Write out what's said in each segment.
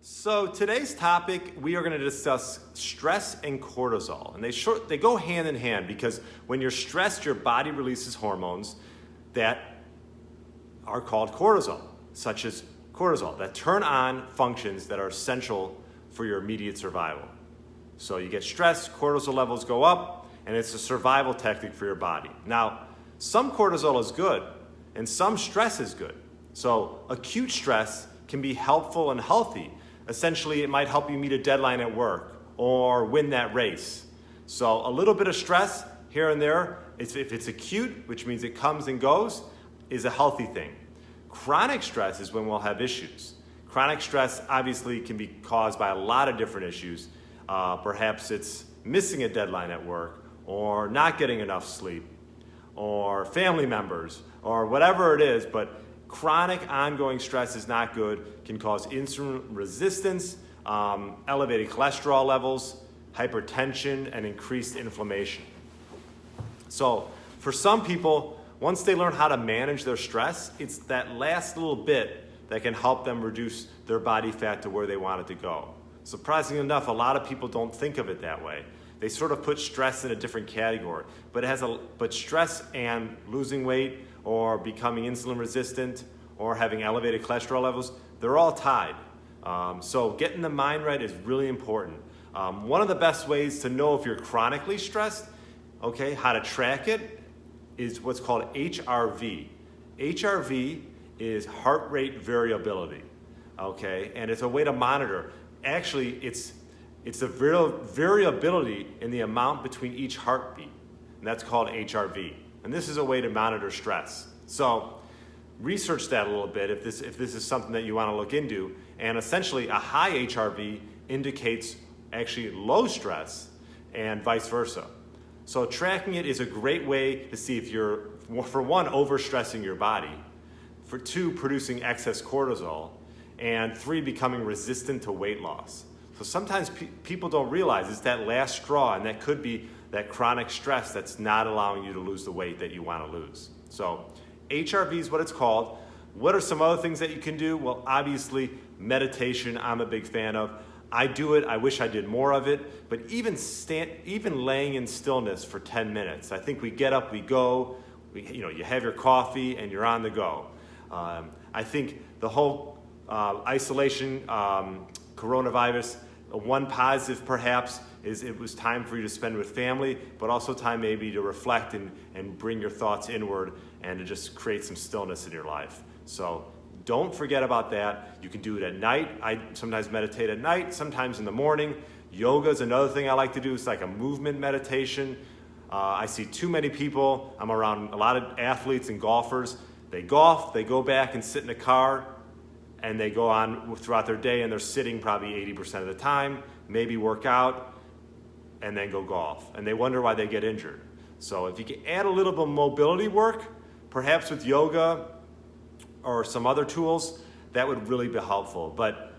So today's topic, we are going to discuss stress and cortisol. And they go hand in hand because when you're stressed, your body releases hormones that are called cortisol, such as cortisol, that turn on functions that are essential for your immediate survival. So you get stressed, cortisol levels go up, and it's a survival tactic for your body. Now, some cortisol is good, and some stress is good. So acute stress can be helpful and healthy. Essentially, it might help you meet a deadline at work or win that race. So a little bit of stress here and there, if it's acute, which means it comes and goes, is a healthy thing. Chronic stress is when we'll have issues. Chronic stress obviously can be caused by a lot of different issues. Perhaps it's missing a deadline at work or not getting enough sleep or family members or whatever it is, but chronic ongoing stress is not good, can cause insulin resistance, elevated cholesterol levels, hypertension, and increased inflammation. So for some people, once they learn how to manage their stress, it's that last little bit that can help them reduce their body fat to where they want it to go. Surprisingly enough, a lot of people don't think of it that way. They sort of put stress in a different category, but stress and losing weight or becoming insulin resistant or having elevated cholesterol levels, they're all tied. So getting the mind right is really important. One of the best ways to know if you're chronically stressed, how to track it, is what's called HRV. HRV is heart rate variability, and it's a way to monitor. Actually, it's a variability in the amount between each heartbeat, and that's called HRV. And this is a way to monitor stress. So research that a little bit if this is something that you want to look into. And essentially, a high HRV indicates actually low stress and vice versa. So tracking it is a great way to see if you're, for one, overstressing your body, for two, producing excess cortisol, and three, becoming resistant to weight loss. So sometimes people don't realize it's that last straw, and that could be that chronic stress that's not allowing you to lose the weight that you want to lose. So HRV is what it's called. What are some other things that you can do? Well, obviously, meditation, I'm a big fan of. I do it. I wish I did more of it. But even laying in stillness for 10 minutes. I think we get up, we go, you have your coffee, and you're on the go. I think the whole isolation, coronavirus, one positive perhaps is it was time for you to spend with family, but also time maybe to reflect and bring your thoughts inward and to just create some stillness in your life. So don't forget about that. You can do it at night. I sometimes meditate at night, sometimes in the morning. Yoga is another thing I like to do. It's like a movement meditation. I see too many people. I'm around a lot of athletes and golfers. They golf, they go back and sit in a car, and they go on throughout their day, and they're sitting probably 80% of the time, maybe work out, and then go golf. And they wonder why they get injured. So if you can add a little bit of mobility work, perhaps with yoga or some other tools, that would really be helpful. But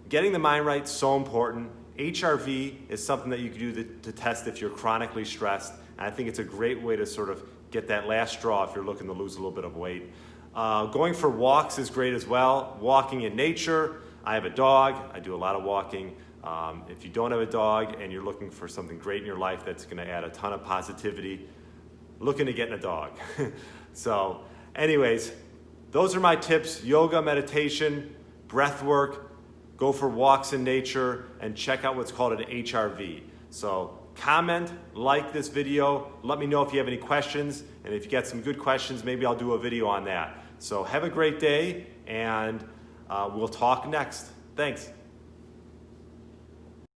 getting the mind right is so important. HRV is something that you can do to test if you're chronically stressed. And I think it's a great way to sort of get that last straw if you're looking to lose a little bit of weight. Going for walks is great as well. Walking in nature. I have a dog. I do a lot of walking. If you don't have a dog and you're looking for something great in your life that's going to add a ton of positivity, look into getting a dog. So anyways, those are my tips: yoga, meditation, breath work, go for walks in nature, and check out what's called an HRV. So comment, like this video, let me know if you have any questions, and if you get some good questions, maybe I'll do a video on that. So have a great day, and we'll talk next. Thanks.